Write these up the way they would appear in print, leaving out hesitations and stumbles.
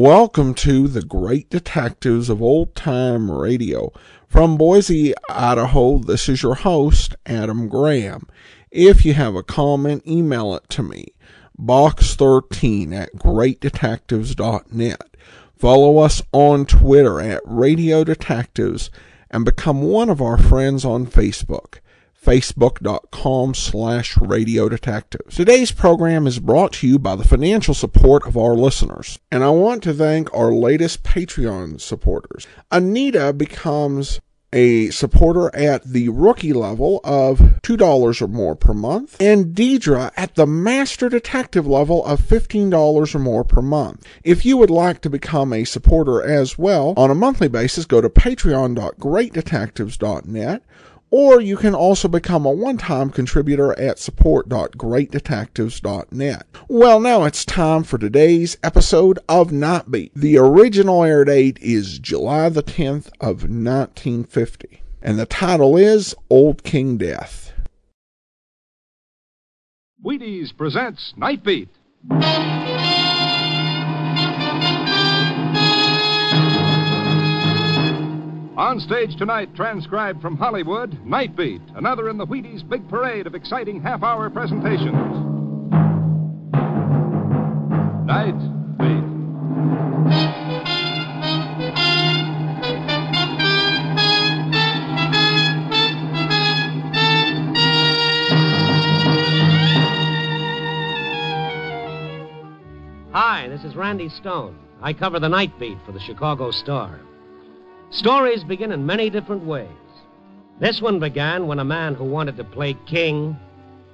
Welcome to the Great Detectives of Old Time Radio. From Boise, Idaho, this is your host, Adam Graham. If you have a comment, email it to me, box13@greatdetectives.net. Follow us on Twitter at Radio Detectives and become one of our friends on Facebook, facebook.com/Radio Detectives. Today's program is brought to you by the financial support of our listeners, and I want to thank our latest Patreon supporters. Anita becomes a supporter at the rookie level of $2 or more per month, and Deidre at the master detective level of $15 or more per month. If you would like to become a supporter as well on a monthly basis, go to patreon.greatdetectives.net, or you can also become a one-time contributor at support.greatdetectives.net. Well, now it's time for today's episode of Night Beat. The original air date is July the 10th of 1950, and the title is Old King Death. Wheaties presents Night Beat. On stage tonight, transcribed from Hollywood, Night Beat, another in the Wheaties' big parade of exciting half-hour presentations. Night Beat. Hi, this is Randy Stone. I cover the Night Beat for the Chicago Star. Stories begin in many different ways. This one began when a man who wanted to play king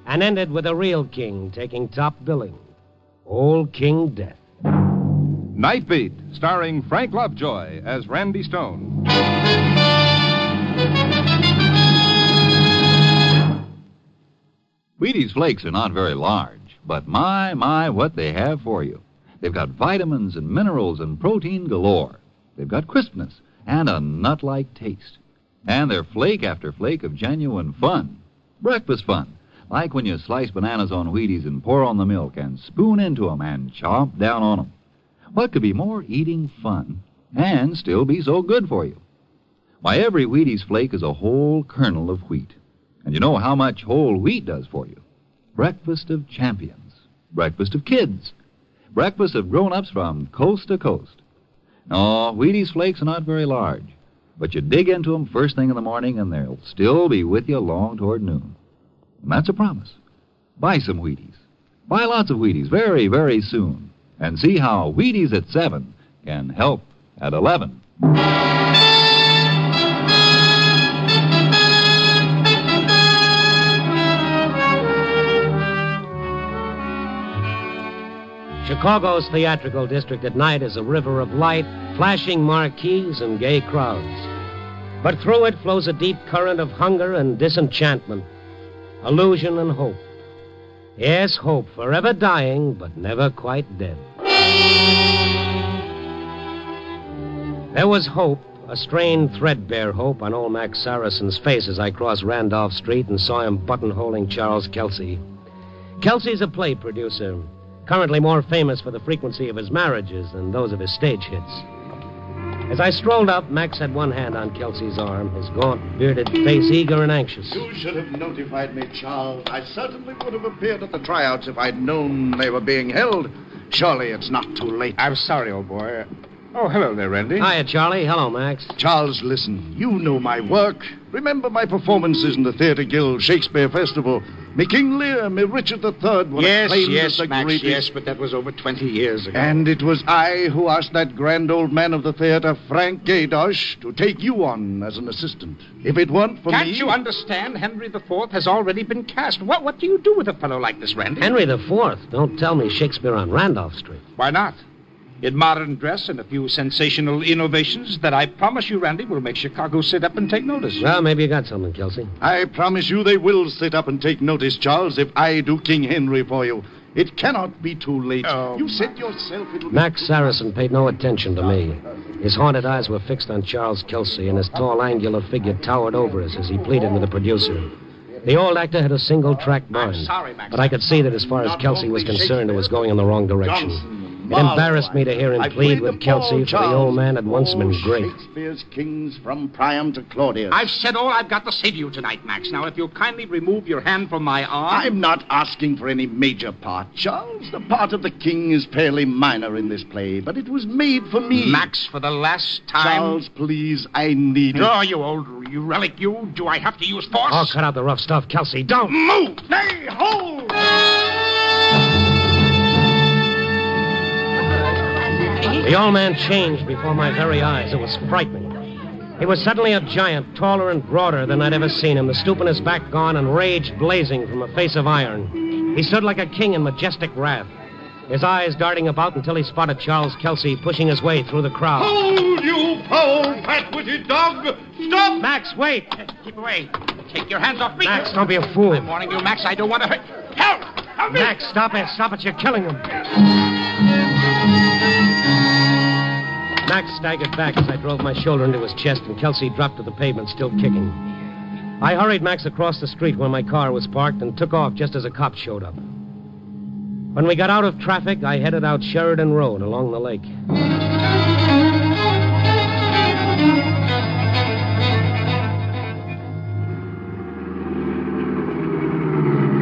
and ended with a real king taking top billing. Old King Death. Night Beat, starring Frank Lovejoy as Randy Stone. Wheaties flakes are not very large, but my, what they have for you. They've got vitamins and minerals and protein galore. They've got crispness and a nut-like taste. And they're flake after flake of genuine fun. Breakfast fun, like when you slice bananas on Wheaties and pour on the milk and spoon into 'em and chomp down on 'em. What could be more eating fun and still be so good for you? Why, every Wheaties flake is a whole kernel of wheat. And you know how much whole wheat does for you. Breakfast of champions. Breakfast of kids. Breakfast of grown-ups from coast to coast. No, Wheaties flakes are not very large, but you dig into them first thing in the morning and they'll still be with you long toward noon. And that's a promise. Buy some Wheaties. Buy lots of Wheaties very, very soon, and see how Wheaties at 7 can help at 11. Chicago's theatrical district at night is a river of light, flashing marquees, and gay crowds. But through it flows a deep current of hunger and disenchantment, illusion and hope. Yes, hope, forever dying, but never quite dead. There was hope, a strained, threadbare hope on old Max Saracen's face as I crossed Randolph Street and saw him buttonholing Charles Kelsey. Kelsey's a play producer, currently more famous for the frequency of his marriages than those of his stage hits. As I strolled up, Max had one hand on Kelsey's arm, his gaunt, bearded face eager and anxious. You should have notified me, Charles. I certainly would have appeared at the tryouts if I'd known they were being held. Surely it's not too late. I'm sorry, old boy. Oh, hello there, Randy. Hiya, Charlie. Hello, Max. Charles, listen. You know my work. Remember my performances in the Theatre Guild Shakespeare Festival? Me King Lear, me Richard III were acclaimed as the Max, greatest. yes, but that was over 20 years ago. And it was I who asked that grand old man of the theatre, Frank Gaydosh, to take you on as an assistant. If it weren't for me... Can't you understand? Henry IV has already been cast. What do you do with a fellow like this, Randy? Henry IV? Don't tell me Shakespeare on Randolph Street. Why not? In modern dress and a few sensational innovations that I promise you, Randy, will make Chicago sit up and take notice. Well, maybe you got something, Kelsey. I promise you they will sit up and take notice, Charles, if I do King Henry for you. It cannot be too late. Oh, you said yourself it'll Max Saracen paid no attention to me. His haunted eyes were fixed on Charles Kelsey, and his tall, angular figure towered over us as he pleaded with the producer. The old actor had a single-track mind, I'm sorry, Max. but I could see that as far as Kelsey was concerned, it was going in the wrong direction. It embarrassed me to hear him plead with Kelsey, for the old man had once been great. Shakespeare's kings from Priam to Claudius. I've said all I've got to say to you tonight, Max. Now, if you'll kindly remove your hand from my arm... I'm not asking for any major part, Charles. The part of the king is fairly minor in this play, but it was made for me. Max, for the last time... Charles, please, I need it. Oh, you old relic, you. Do I have to use force? Oh, cut out the rough stuff, Kelsey. Don't! Move! Nay, hold! The old man changed before my very eyes. It was frightening. He was suddenly a giant, taller and broader than I'd ever seen him, the stoop in his back gone and rage blazing from a face of iron. He stood like a king in majestic wrath, his eyes darting about until he spotted Charles Kelsey pushing his way through the crowd. Hold, you foul, fat-witted dog! Stop! Max, wait! Keep away. Take your hands off me. Max, don't be a fool. I'm warning you, Max. I don't want to hurt... Help! Help me! Max, stop it. Stop it. You're killing him. Max staggered back as I drove my shoulder into his chest, and Kelsey dropped to the pavement, still kicking. I hurried Max across the street where my car was parked and took off just as a cop showed up. When we got out of traffic, I headed out Sheridan Road along the lake.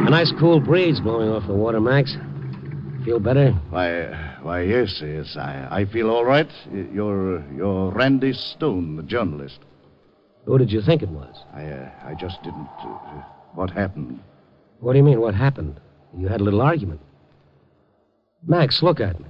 A nice cool breeze blowing off the water, Max. Feel better? Why, yes. I feel all right. You're Randy Stone, the journalist. Who did you think it was? I just didn't... what happened? What do you mean, what happened? You had a little argument. Max, look at me.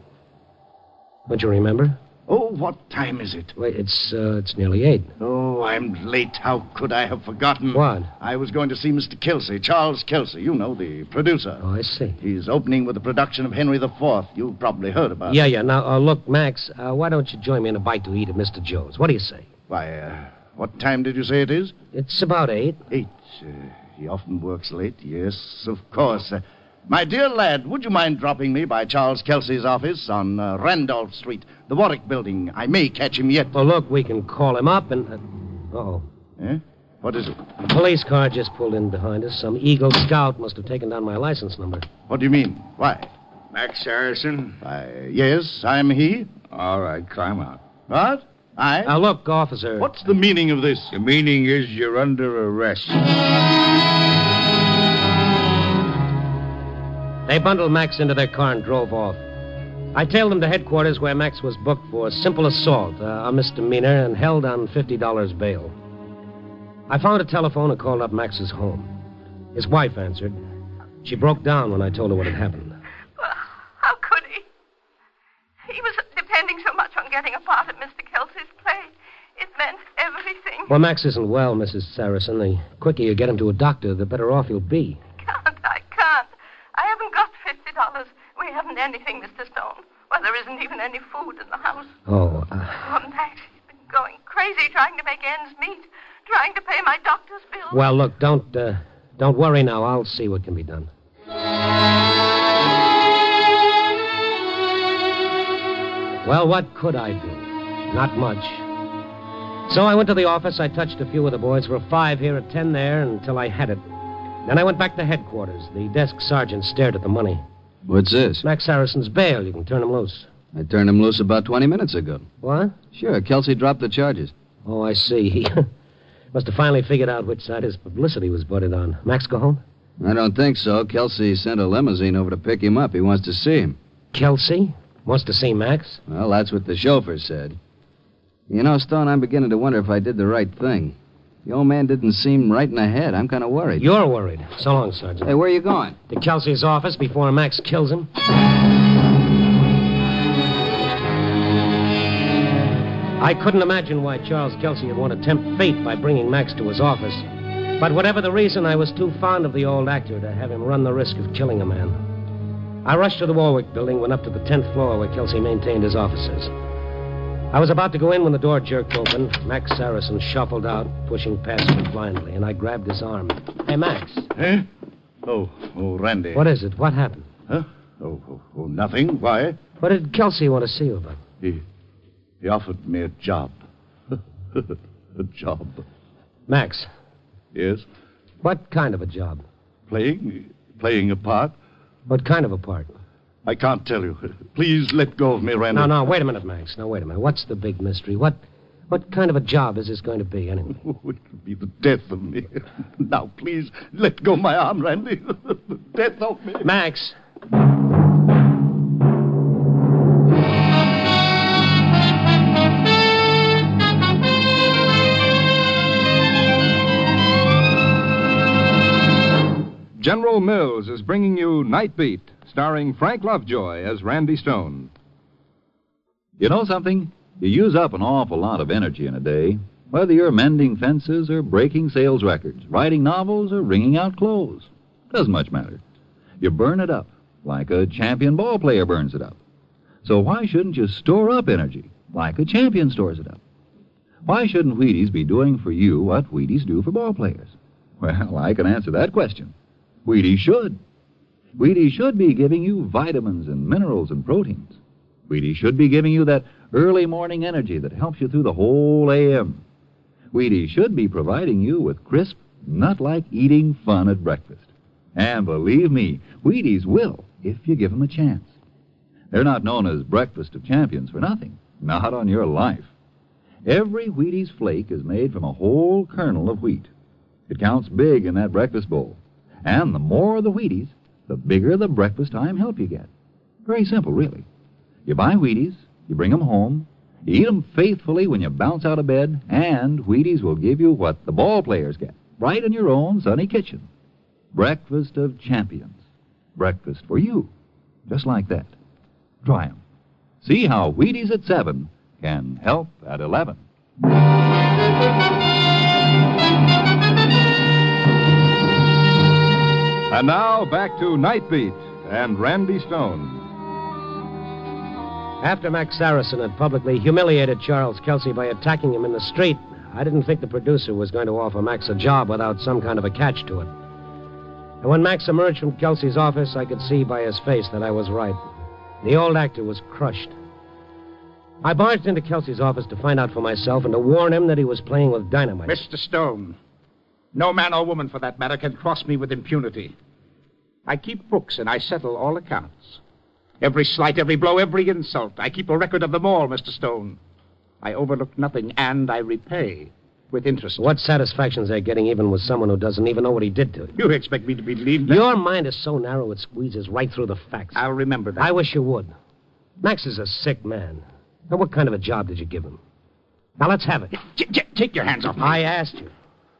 Don't you remember? Oh, what time is it? Wait, it's nearly 8. Oh, I'm late. How could I have forgotten? What? I was going to see Mr. Kelsey, Charles Kelsey, you know, the producer. Oh, I see. He's opening with the production of Henry IV. You've probably heard about it. Yeah. Now, look, Max, why don't you join me in a bite to eat at Mr. Joe's? What do you say? Why, what time did you say it is? It's about 8. 8. He often works late. Yes, of course. My dear lad, would you mind dropping me by Charles Kelsey's office on Randolph Street, the Warwick Building? I may catch him yet. Well, look, we can call him up and... Uh-oh. Eh? What is it? A police car just pulled in behind us. Some Eagle Scout must have taken down my license number. What do you mean? Why? Max Harrison? Yes, I'm he. All right, climb out. What? I? Now, look, officer... What's the meaning of this? The meaning is you're under arrest. They bundled Max into their car and drove off. I tailed them to headquarters where Max was booked for simple assault, a misdemeanor, and held on $50 bail. I found a telephone and called up Max's home. His wife answered. She broke down when I told her what had happened. Well, how could he? He was depending so much on getting a part of Mr. Kelsey's play. It meant everything. Well, Max isn't well, Mrs. Saracen. The quicker you get him to a doctor, the better off he'll be. I can't. I haven't got $50. We haven't anything, Mr. Stone. Well, there isn't even any food in the house. Oh, Max, he's been going crazy trying to make ends meet, trying to pay my doctor's bills. Well, look, don't worry now. I'll see what can be done. Well, what could I do? Not much. So I went to the office. I touched a few of the boys for 5 here at 10 there until I had it. Then I went back to headquarters. The desk sergeant stared at the money. What's this? Max Harrison's bail. You can turn him loose. I turned him loose about 20 minutes ago. What? Sure, Kelsey dropped the charges. Oh, I see. He must have finally figured out which side his publicity was butted on. Max go home? I don't think so. Kelsey sent a limousine over to pick him up. He wants to see him. Kelsey? Wants to see Max? Well, that's what the chauffeur said. You know, Stone, I'm beginning to wonder if I did the right thing. The old man didn't seem right in the head. I'm kind of worried. You're worried. So long, Sergeant. Hey, where are you going? To Kelsey's office before Max kills him. I couldn't imagine why Charles Kelsey would want to tempt fate by bringing Max to his office. But whatever the reason, I was too fond of the old actor to have him run the risk of killing a man. I rushed to the Warwick building, went up to the 10th floor where Kelsey maintained his offices. I was about to go in when the door jerked open. Max Saracen shuffled out, pushing past me blindly, and I grabbed his arm. Hey, Max. Eh? Oh, Randy. What is it? What happened? Huh? Oh, nothing. Why? What did Kelsey want to see you about? He offered me a job. A job. Max. Yes? What kind of a job? Playing a part. What kind of a part? I can't tell you. Please let go of me, Randy. No, wait a minute, Max. Now, wait a minute. What's the big mystery? What kind of a job is this going to be, anyway? Oh, it could be the death of me. Now, please, let go my arm, Randy. The death of me. Max. General Mills is bringing you Night Beat, starring Frank Lovejoy as Randy Stone. You know something? You use up an awful lot of energy in a day, whether you're mending fences or breaking sales records, writing novels or wringing out clothes. Doesn't much matter. You burn it up, like a champion ball player burns it up. So why shouldn't you store up energy, like a champion stores it up? Why shouldn't Wheaties be doing for you what Wheaties do for ball players? Well, I can answer that question. Wheaties should. Wheaties should be giving you vitamins and minerals and proteins. Wheaties should be giving you that early morning energy that helps you through the whole AM. Wheaties should be providing you with crisp, nut-like eating fun at breakfast. And believe me, Wheaties will, if you give them a chance. They're not known as breakfast of champions for nothing. Not on your life. Every Wheaties flake is made from a whole kernel of wheat. It counts big in that breakfast bowl. And the more the Wheaties, the bigger the breakfast time help you get. Very simple, really. You buy Wheaties, you bring them home, you eat them faithfully when you bounce out of bed, and Wheaties will give you what the ball players get, right in your own sunny kitchen. Breakfast of champions. Breakfast for you. Just like that. Try them. See how Wheaties at 7 can help at 11. And now, back to Night Beat and Randy Stone. After Max Saracen had publicly humiliated Charles Kelsey by attacking him in the street, I didn't think the producer was going to offer Max a job without some kind of a catch to it. And when Max emerged from Kelsey's office, I could see by his face that I was right. The old actor was crushed. I barged into Kelsey's office to find out for myself and to warn him that he was playing with dynamite. Mr. Stone, no man or woman, for that matter, can cross me with impunity. I keep books and I settle all accounts. Every slight, every blow, every insult. I keep a record of them all, Mr. Stone. I overlook nothing, and I repay with interest. What satisfactions they're getting even with someone who doesn't even know what he did to you? You expect me to believe that? Your mind is so narrow it squeezes right through the facts. I'll remember that. I wish you would. Max is a sick man. Now, what kind of a job did you give him? Now, let's have it. Take your hands off me. I asked you.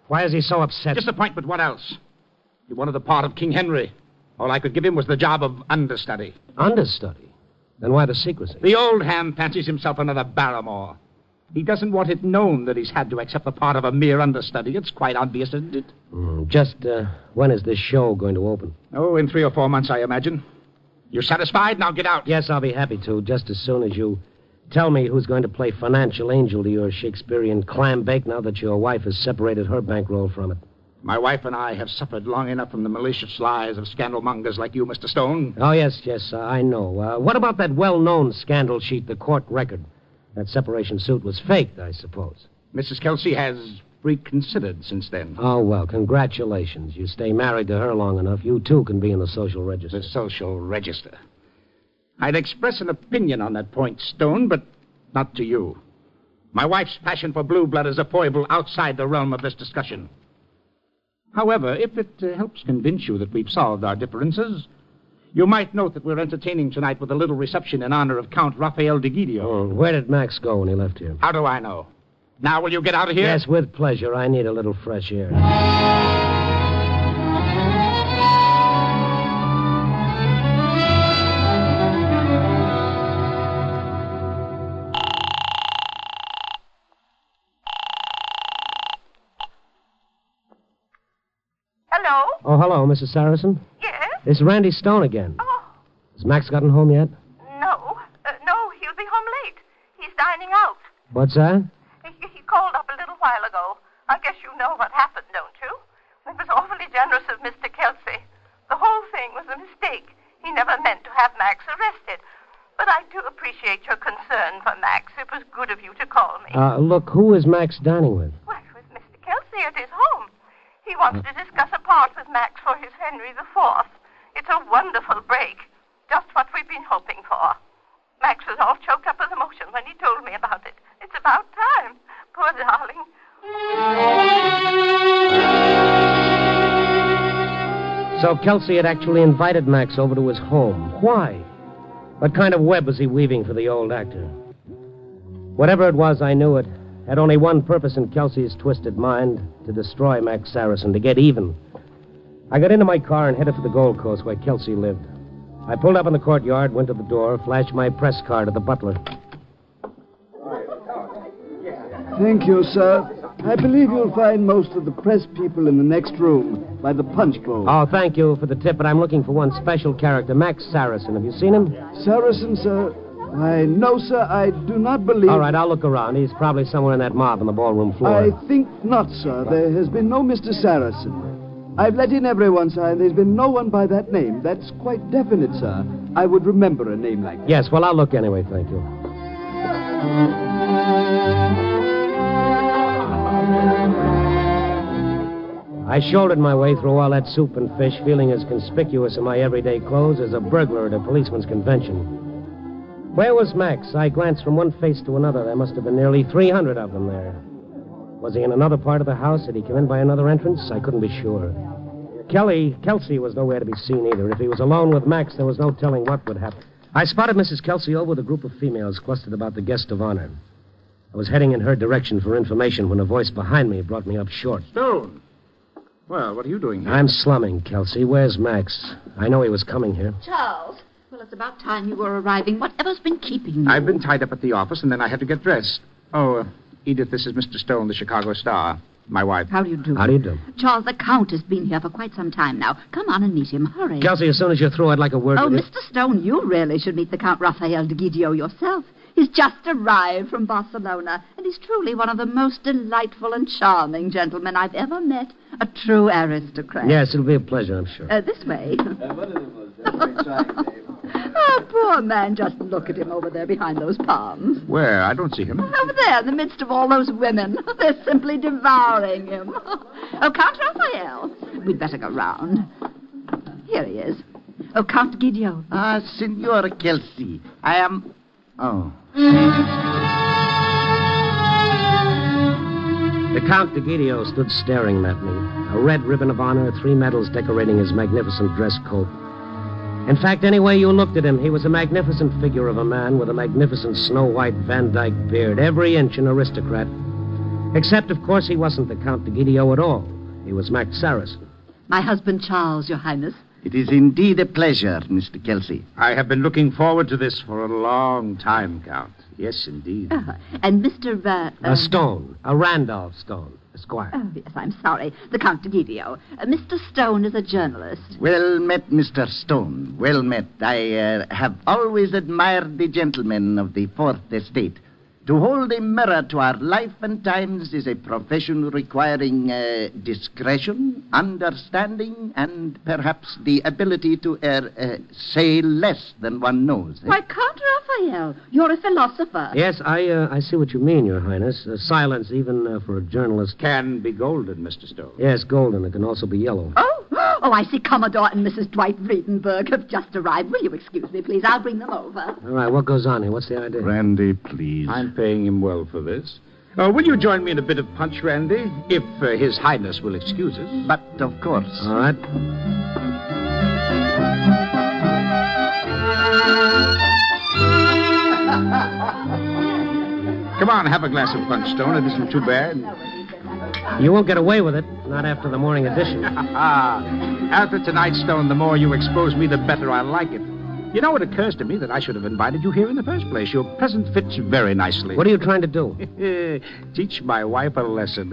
Why is he so upset? Disappointment, what else? He wanted the part of King Henry. All I could give him was the job of understudy. Understudy? Then why the secrecy? The old ham fancies himself another Barrymore. He doesn't want it known that he's had to accept the part of a mere understudy. It's quite obvious, isn't it? When is this show going to open? Oh, in 3 or 4 months, I imagine. You satisfied? Now get out. Yes, I'll be happy to, just as soon as you tell me who's going to play financial angel to your Shakespearean clam bake now that your wife has separated her bankroll from it. My wife and I have suffered long enough from the malicious lies of scandalmongers like you, Mr. Stone. Oh, yes, I know. What about that well-known scandal sheet, the court record? That separation suit was faked, I suppose. Mrs. Kelsey has reconsidered since then. Oh, well, congratulations. You stay married to her long enough, you too can be in the social register. The social register. I'd express an opinion on that point, Stone, but not to you. My wife's passion for blue blood is a foible outside the realm of this discussion. However, if it helps convince you that we've solved our differences, you might note that we're entertaining tonight with a little reception in honor of Count Raphael de Guidio. Oh, where did Max go when he left here? How do I know? Now will you get out of here? Yes, with pleasure. I need a little fresh air. Hello? Oh, hello, Mrs. Saracen. Yes? It's Randy Stone again. Oh, Has Max gotten home yet? no. No, he'll be home late. He's dining out. What's that? He called up a little while ago. I guess you know what happened, don't you? It was awfully generous of Mr. Kelsey. The whole thing was a mistake. He never meant to have Max arrested. But I do appreciate your concern for Max. It was good of you to call me. Look, who is Max dining with? Well, it was Mr. Kelsey at his home. He wants to discuss a part with Max for his Henry IV. It's a wonderful break. Just what we've been hoping for. Max was all choked up with emotion when he told me about it. It's about time. Poor darling. So Kelsey had actually invited Max over to his home. Why? What kind of web was he weaving for the old actor? Whatever it was, I knew it had only one purpose in Kelsey's twisted mind: to destroy Max Saracen, to get even. I got into my car and headed for the Gold Coast where Kelsey lived. I pulled up in the courtyard, went to the door, flashed my press card to the butler. Thank you, sir. I believe you'll find most of the press people in the next room, by the punch bowl. Oh, thank you for the tip, but I'm looking for one special character, Max Saracen. Have you seen him? Saracen, sir? Why, no, sir, I do not believe... All right, I'll look around. He's probably somewhere in that mob on the ballroom floor. I think not, sir. There has been no Mr. Saracen. I've let in everyone, sir, and there's been no one by that name. That's quite definite, sir. I would remember a name like that. Yes, well, I'll look anyway, thank you. I shouldered my way through all that soup and fish, feeling as conspicuous in my everyday clothes as a burglar at a policeman's convention. Where was Max? I glanced from one face to another. There must have been nearly 300 of them there. Was he in another part of the house? Did he come in by another entrance? I couldn't be sure. Kelsey was nowhere to be seen either. If he was alone with Max, there was no telling what would happen. I spotted Mrs. Kelsey over with a group of females clustered about the guest of honor. I was heading in her direction for information when a voice behind me brought me up short. Stone. Well, what are you doing here? I'm slumming, Kelsey. Where's Max? I know he was coming here. Charles. Well, it's about time you were arriving. Whatever's been keeping you? I've been tied up at the office, and then I had to get dressed. Oh, Edith, this is Mr. Stone, the Chicago Star. My wife. How do you do? How do you do? Charles, the Count has been here for quite some time now. Come on and meet him. Hurry. Kelsey, as soon as you're through, I'd like a word Oh, with you. Mr. Stone, you really should meet the Count Raphael de Guidio yourself. He's just arrived from Barcelona, and he's truly one of the most delightful and charming gentlemen I've ever met. A true aristocrat. Yes, it'll be a pleasure, I'm sure. This way. Oh, poor man, just look at him over there behind those palms. Where? I don't see him. Over there, in the midst of all those women. They're simply devouring him. Oh, Count Raphael. We'd better go round. Here he is. Oh, Count Guidio. Ah, Signor Kelsey. I am... Oh. The Count de Guidio stood staring at me. A red ribbon of honor, 3 medals decorating his magnificent dress coat. In fact, any way you looked at him, he was a magnificent figure of a man with a magnificent snow-white Van Dyke beard, every inch an aristocrat. Except, of course, he wasn't the Count de Guidio at all. He was Max Saracen. My husband, Charles, Your Highness. It is indeed a pleasure, Mr. Kelsey. I have been looking forward to this for a long time, Count. Yes, indeed. And Mr. Stone. Randolph Stone, Esquire. Oh, yes, I'm sorry. The Count de Guidio. Mr. Stone is a journalist. Well met, Mr. Stone. Well met. I have always admired the gentlemen of the Fourth Estate. To hold a mirror to our life and times is a profession requiring discretion, understanding, and perhaps the ability to say less than one knows. Why, Count Raphael, you're a philosopher. Yes, I see what you mean, Your Highness. Silence, even for a journalist. Can be golden, Mr. Stone. Yes, golden. It can also be yellow. Oh, I see Commodore and Mrs. Dwight Vredenberg have just arrived. Will you excuse me, please? I'll bring them over. All right, what goes on here? What's the idea? Randy, please. I'm paying him well for this. Will you join me in a bit of punch, Randy? If His Highness will excuse us. But, of course. All right. Come on, have a glass of punch, Stone. It isn't too bad. You won't get away with it, not after the morning edition. After tonight, Stone, the more you expose me, the better I like it. You know, it occurs to me that I should have invited you here in the first place. Your present fits very nicely. What are you trying to do? Teach my wife a lesson.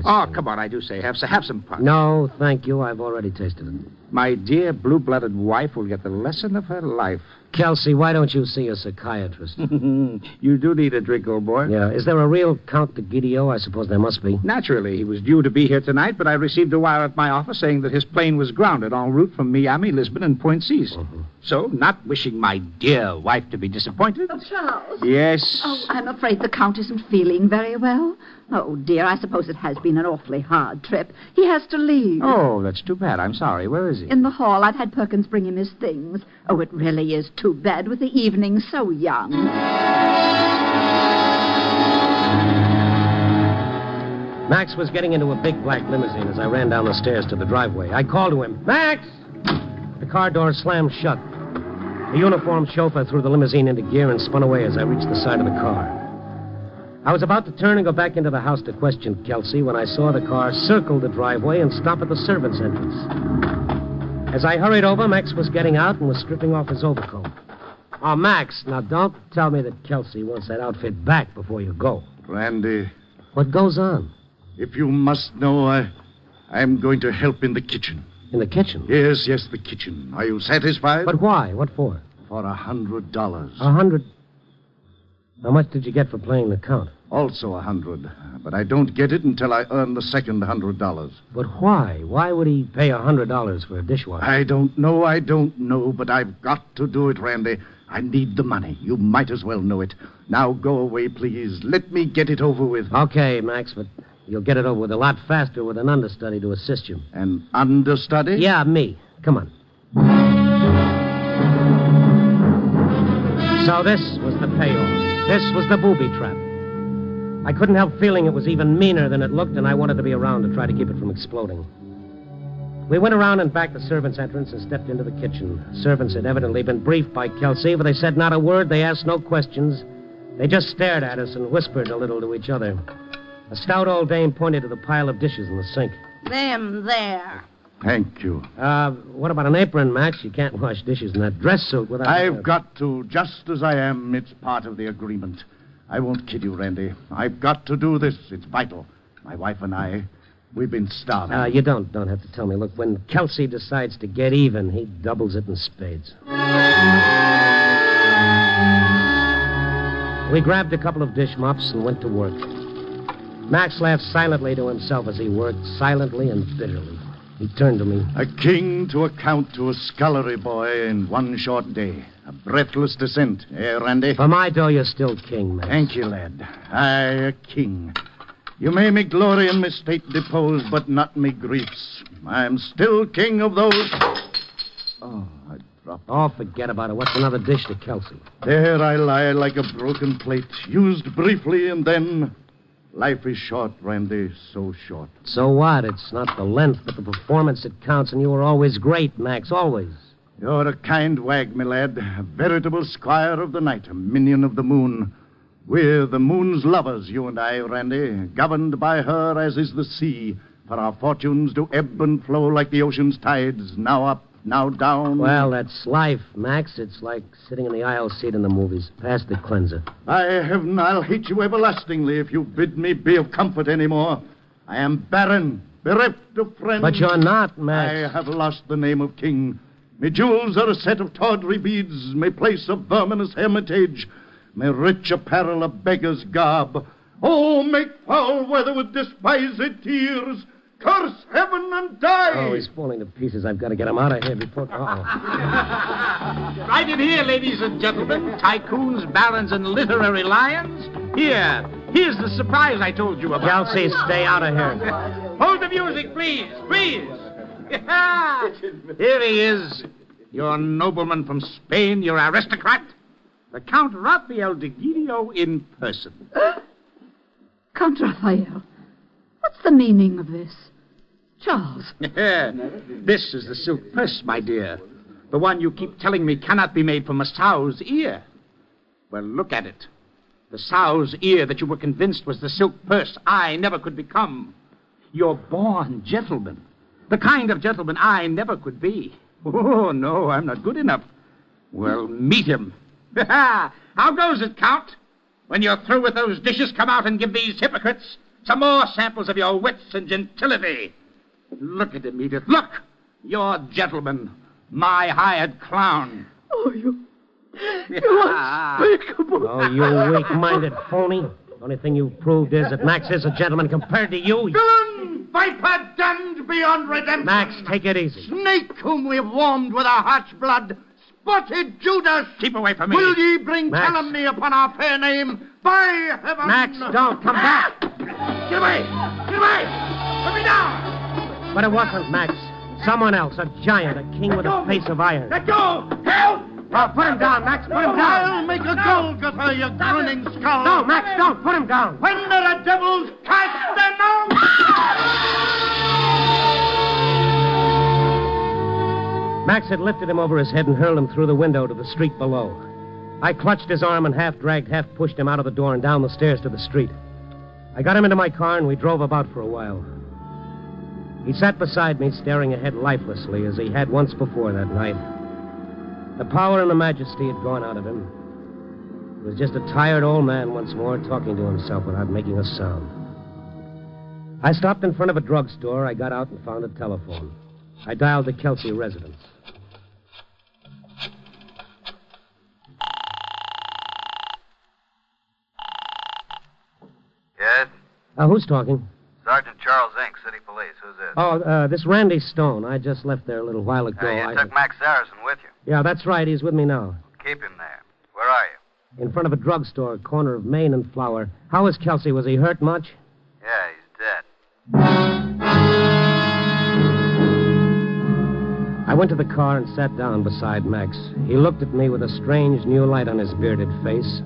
Come on, I do say, have some punch. No, thank you. I've already tasted it. My dear blue-blooded wife will get the lesson of her life. Kelsey, why don't you see a psychiatrist? You do need a drink, old boy. Yeah, is there a real Count Egidio? I suppose there must be. Naturally, he was due to be here tonight, but I received a wire at my office saying that his plane was grounded en route from Miami, Lisbon, and Point Cease. So, not wishing my dear wife to be disappointed... Oh, Charles. Yes? Oh, I'm afraid the Count isn't feeling very well. Oh, dear, I suppose it has been an awfully hard trip. He has to leave. Oh, that's too bad. I'm sorry. Where is he? In the hall. I've had Perkins bring him his things. Oh, it really is too bad with the evening so young. Max was getting into a big black limousine as I ran down the stairs to the driveway. I called to him, Max! The car door slammed shut. The uniformed chauffeur threw the limousine into gear and spun away as I reached the side of the car. I was about to turn and go back into the house to question Kelsey when I saw the car circle the driveway and stop at the servants' entrance. As I hurried over, Max was getting out and was stripping off his overcoat. Oh, Max, now don't tell me that Kelsey wants that outfit back before you go. Randy. What goes on? If you must know, I'm going to help in the kitchen. In the kitchen? Yes, the kitchen. Are you satisfied? But why? What for? For $100. $100? How much did you get for playing the Count? Also $100. But I don't get it until I earn the second $100. But why? Why would he pay $100 for a dishwasher? I don't know, but I've got to do it, Randy. I need the money. You might as well know it. Now go away, please. Let me get it over with. Okay, Max, but you'll get it over with a lot faster with an understudy to assist you. An understudy? Yeah, me. Come on. So this was the payoff. This was the booby trap. I couldn't help feeling it was even meaner than it looked, and I wanted to be around to try to keep it from exploding. We went around and back the servants' entrance and stepped into the kitchen. Servants had evidently been briefed by Kelsey, but they said not a word. They asked no questions. They just stared at us and whispered a little to each other. A stout old dame pointed to the pile of dishes in the sink. Them there. Thank you. What about an apron, Max? You can't wash dishes in that dress suit without... I've got to, just as I am. It's part of the agreement. I won't kid you, Randy. I've got to do this. It's vital. My wife and I, we've been starving. You don't have to tell me. Look, when Kelsey decides to get even, he doubles it in spades. We grabbed a couple of dish mops and went to work. Max laughed silently to himself as he worked, silently and bitterly. He turned to me. A king to account to a scullery boy in one short day. A breathless descent, eh, Randy? For my dough, you're still king, Max. Thank you, lad. Aye, a king. You may me glory in me state depose, but not me griefs. I'm still king of those... Oh, I dropped it. Oh, forget about it. What's another dish to Kelsey? There I lie like a broken plate, used briefly and then... Life is short, Randy, so short. So what? It's not the length, but the performance that counts, and you were always great, Max, always. You're a kind wag, my lad. A veritable squire of the night, a minion of the moon. We're the moon's lovers, you and I, Randy, governed by her as is the sea, for our fortunes do ebb and flow like the ocean's tides, now up, now down. Well, that's life, Max. It's like sitting in the aisle seat in the movies. Pass the cleanser. By heaven, I'll hate you everlastingly if you bid me be of comfort anymore. I am barren, bereft of friends. But you're not, Max. I have lost the name of king. Me jewels are a set of tawdry beads, me place a verminous hermitage, me rich apparel a beggar's garb. Oh, make foul weather with despised tears. Curse heaven and die! Oh, he's falling to pieces. I've got to get him out of here before... Uh-oh. Right in here, ladies and gentlemen. Tycoons, barons, and literary lions. Here's the surprise I told you about. Kelsey, stay out of here. Hold the music, please. Here he is. Your nobleman from Spain, your aristocrat. The Count Raphael de Gidio in person. Count Raphael, what's the meaning of this? Charles. This is the silk purse, my dear. The one you keep telling me cannot be made from a sow's ear. Well, look at it. The sow's ear that you were convinced was the silk purse I never could become. You're born gentleman. The kind of gentleman I never could be. Oh, no, I'm not good enough. Well, meet him. How goes it, Count? When you're through with those dishes, come out and give these hypocrites some more samples of your wits and gentility. Look at him, Edith. Look! Your gentleman. My hired clown. Oh, You unspeakable. Oh, you weak-minded phony. The only thing you've proved is that Max is a gentleman compared to you. Villain! Viper damned beyond redemption! Max, take it easy. Snake whom we've warmed with our heart's blood! Spotted Judas! Keep away from me. Will ye bring Max. calumny upon our fair name? By heaven! Max, don't. Come back. Get away! Get away! Put me down! But it wasn't Max. Someone else, a giant, a king with a face of iron. Let go! Help! Oh, put him down, Max. Put him down. I'll make a Golgotha, you grinning skull! No, Max, don't. Put him down. When there are devils, cast them out! Max had lifted him over his head and hurled him through the window to the street below. I clutched his arm and half dragged, half pushed him out of the door and down the stairs to the street. I got him into my car and we drove about for a while. He sat beside me, staring ahead lifelessly as he had once before that night. The power and the majesty had gone out of him. He was just a tired old man once more, talking to himself without making a sound. I stopped in front of a drugstore. I got out and found a telephone. I dialed the Kelsey residence. Yes? Who's talking? Sergeant Charles Inc., City Police. Who's this? Oh, this Randy Stone. I just left there a little while ago. You took Max Saracen with you. Yeah, that's right. He's with me now. Keep him there. Where are you? In front of a drugstore, corner of Main and Flower. How is Kelsey? Was he hurt much? Yeah, he's dead. I went to the car and sat down beside Max. He looked at me with a strange new light on his bearded face.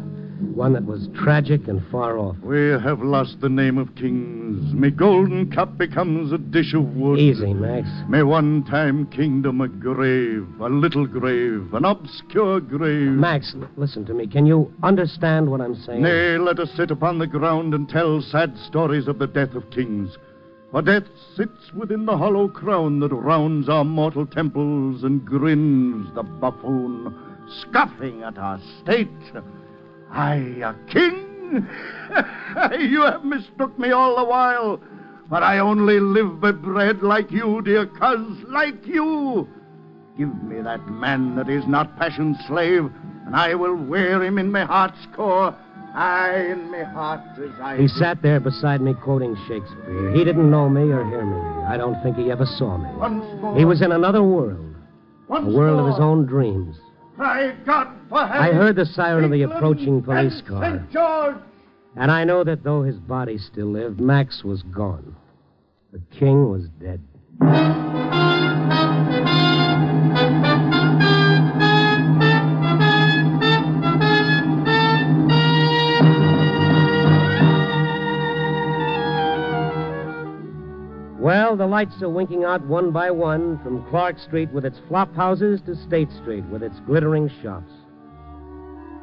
One that was tragic and far off. We have lost the name of kings. May golden cup becomes a dish of wood. Easy, Max. May one time kingdom a grave, a little grave, an obscure grave. Max, listen to me. Can you understand what I'm saying? Nay, let us sit upon the ground and tell sad stories of the death of kings. For death sits within the hollow crown that rounds our mortal temples and grins the buffoon, scoffing at our state. I, a king? You have mistook me all the while. But I only live by bread like you, dear coz, like you. Give me that man that is not passion's slave, and I will wear him in my heart's core. Aye, in my heart as I... He sat there beside me quoting Shakespeare. He didn't know me or hear me. I don't think he ever saw me. Once more. He was in another world. A world of his own dreams. Thy God for heaven. I heard the siren of the approaching police and car. St. George. And I know that though his body still lived, Max was gone. The king was dead. Well, the lights are winking out one by one from Clark Street with its flop houses to State Street with its glittering shops.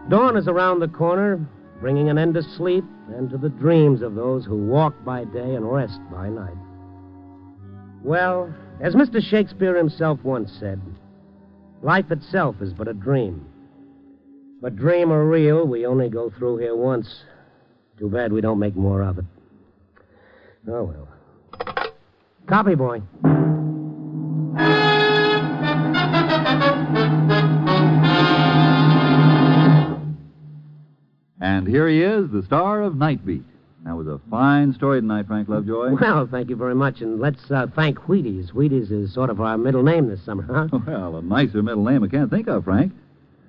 Dawn is around the corner, bringing an end to sleep and to the dreams of those who walk by day and rest by night. Well, as Mr. Shakespeare himself once said, life itself is but a dream. But dream or real, we only go through here once. Too bad we don't make more of it. Oh, well. Copy, boy. And here he is, the star of Night Beat. That was a fine story tonight, Frank Lovejoy. Well, thank you very much, and let's thank Wheaties. Wheaties is sort of our middle name this summer, huh? Well, a nicer middle name I can't think of, Frank.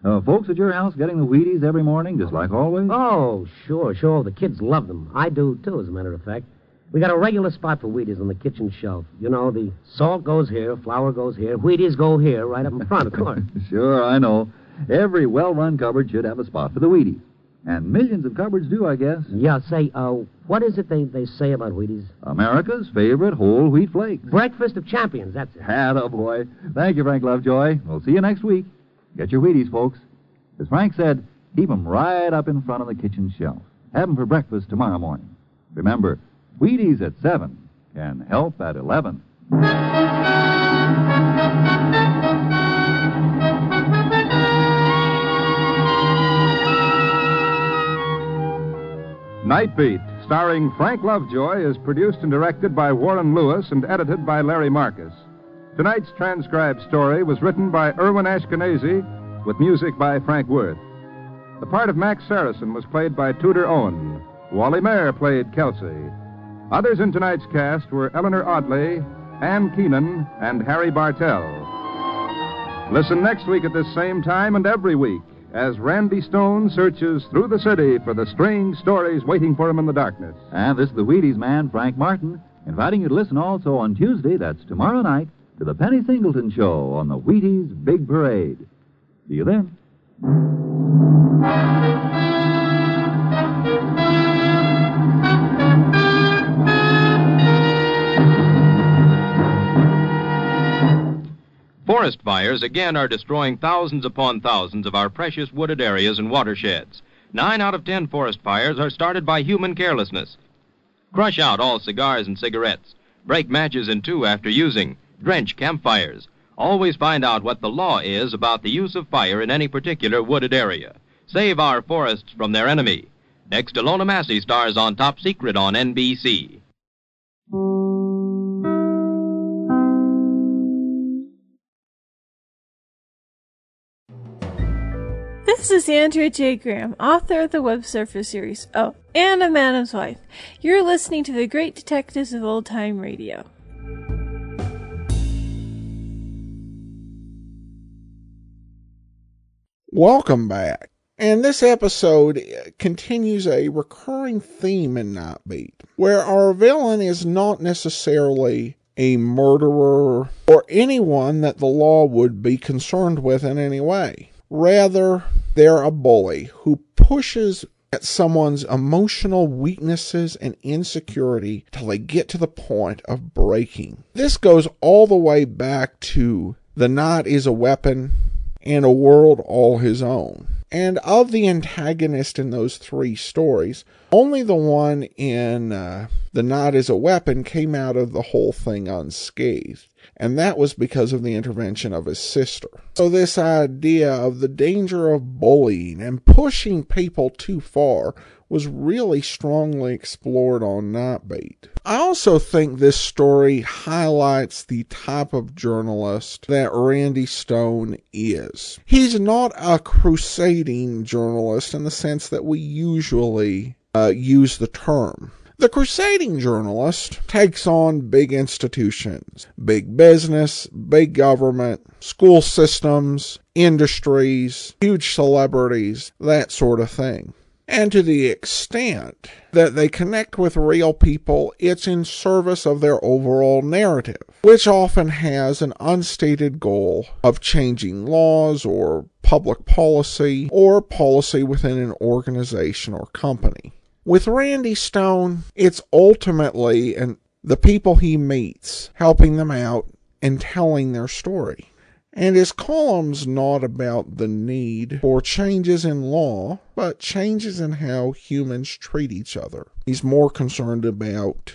Folks at your house getting the Wheaties every morning, just like always? Oh, sure. The kids love them. I do, too, as a matter of fact. We got a regular spot for Wheaties on the kitchen shelf. You know, the salt goes here, flour goes here, Wheaties go here, right up in front, of course. Sure, I know. Every well-run cupboard should have a spot for the Wheaties. And millions of cupboards do, I guess. Yeah, say, what is it they say about Wheaties? America's favorite whole wheat flakes. Breakfast of champions, that's it. Attaboy. Thank you, Frank Lovejoy. We'll see you next week. Get your Wheaties, folks. As Frank said, keep 'em right up in front of the kitchen shelf. Have 'em for breakfast tomorrow morning. Remember, Wheaties at 7 can help at 11. Night Beat, starring Frank Lovejoy, is produced and directed by Warren Lewis and edited by Larry Marcus. Tonight's transcribed story was written by Irwin Ashkenazi with music by Frank Worth. The part of Max Saracen was played by Tudor Owen. Wally Mayer played Kelsey. Others in tonight's cast were Eleanor Audley, Ann Keenan, and Harry Bartell. Listen next week at this same time and every week as Randy Stone searches through the city for the strange stories waiting for him in the darkness. And this is the Wheaties man, Frank Martin, inviting you to listen also on Tuesday, that's tomorrow night, to the Penny Singleton Show on the Wheaties Big Parade. See you then. Forest fires again are destroying thousands upon thousands of our precious wooded areas and watersheds. 9 out of 10 forest fires are started by human carelessness. Crush out all cigars and cigarettes. Break matches in two after using. Drench campfires. Always find out what the law is about the use of fire in any particular wooded area. Save our forests from their enemy. Next to Lona Massey stars on Top Secret on NBC. This is Andrea J. Graham, author of the Web Surfer series, and a Madam's Wife. You're listening to the Great Detectives of Old Time Radio. Welcome back. And this episode continues a recurring theme in Nightbeat, where our villain is not necessarily a murderer or anyone that the law would be concerned with in any way. Rather, they're a bully who pushes at someone's emotional weaknesses and insecurity till they get to the point of breaking. This goes all the way back to The Night is a Weapon and A World All His Own. And of the antagonist in those 3 stories, only the one in The Night is a Weapon came out of the whole thing unscathed. And that was because of the intervention of his sister. So this idea of the danger of bullying and pushing people too far was really strongly explored on Nightbeat. I also think this story highlights the type of journalist that Randy Stone is. He's not a crusading journalist in the sense that we usually use the term. The crusading journalist takes on big institutions, big business, big government, school systems, industries, huge celebrities, that sort of thing. And to the extent that they connect with real people, it's in service of their overall narrative, which often has an unstated goal of changing laws or public policy or policy within an organization or company. With Randy Stone, it's ultimately the people he meets, helping them out and telling their story. And his column's not about the need for changes in law, but changes in how humans treat each other. He's more concerned about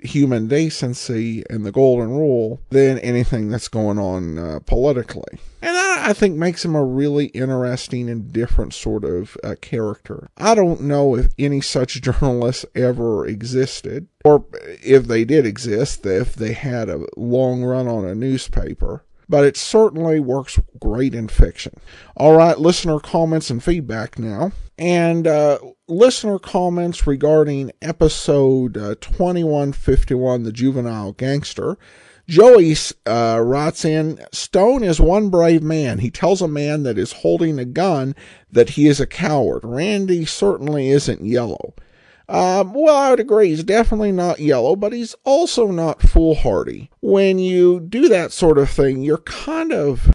human decency and the golden rule than anything that's going on politically. And I think makes him a really interesting and different sort of character. I don't know if any such journalists ever existed, or if they did exist, if they had a long run on a newspaper. But it certainly works great in fiction. All right, listener comments and feedback now. And listener comments regarding episode 2151, The Juvenile Gangster. Joey writes in, Stone is one brave man. He tells a man that is holding a gun that he is a coward. Randy certainly isn't yellow. Well, I would agree. He's definitely not yellow, but he's also not foolhardy. When you do that sort of thing, you're kind of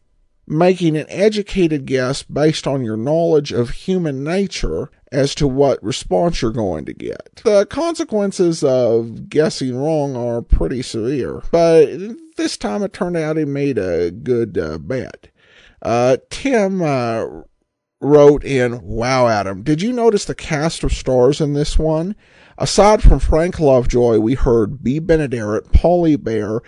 making an educated guess based on your knowledge of human nature as to what response you're going to get. The consequences of guessing wrong are pretty severe, but this time it turned out he made a good bet. Tim wrote in, wow, Adam, did you notice the cast of stars in this one? Aside from Frank Lovejoy, we heard Bea Benaderet, Paulie Bear,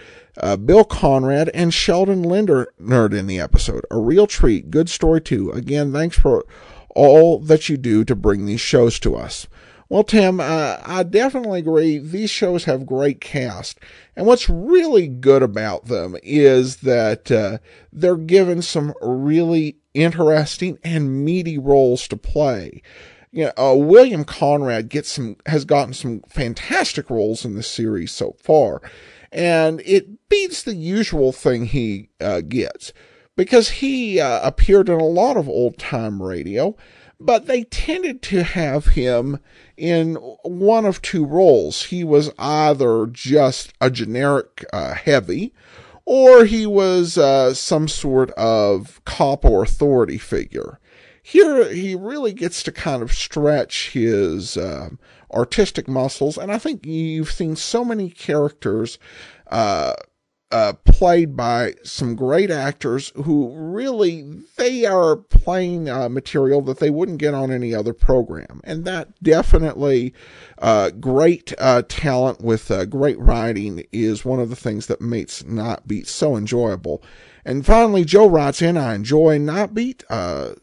Bill Conrad, and Sheldon Leonard in the episode. A real treat. Good story, too. Again, thanks for all that you do to bring these shows to us. Well, Tim, I definitely agree. These shows have great cast. And what's really good about them is that they're given some really interesting and meaty roles to play. William Conrad has gotten some fantastic roles in this series so far, and it beats the usual thing he gets, because he appeared in a lot of old-time radio, but they tended to have him in one of two roles. He was either just a generic heavy, or he was some sort of cop or authority figure. Here, he really gets to kind of stretch his artistic muscles, and I think you've seen so many characters played by some great actors who really, they are playing material that they wouldn't get on any other program. And that definitely, great talent with great writing is one of the things that makes Not Beat so enjoyable. And finally, Joe writes in, I enjoy Not Beat,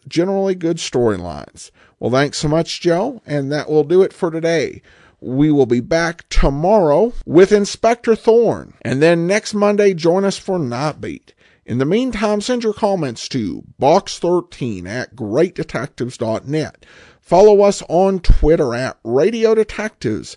generally good storylines. Well, thanks so much, Joe, and that will do it for today. We will be back tomorrow with Inspector Thorne. And then next Monday, join us for Not Beat. In the meantime, send your comments to box13@greatdetectives.net. Follow us on Twitter @RadioDetectives.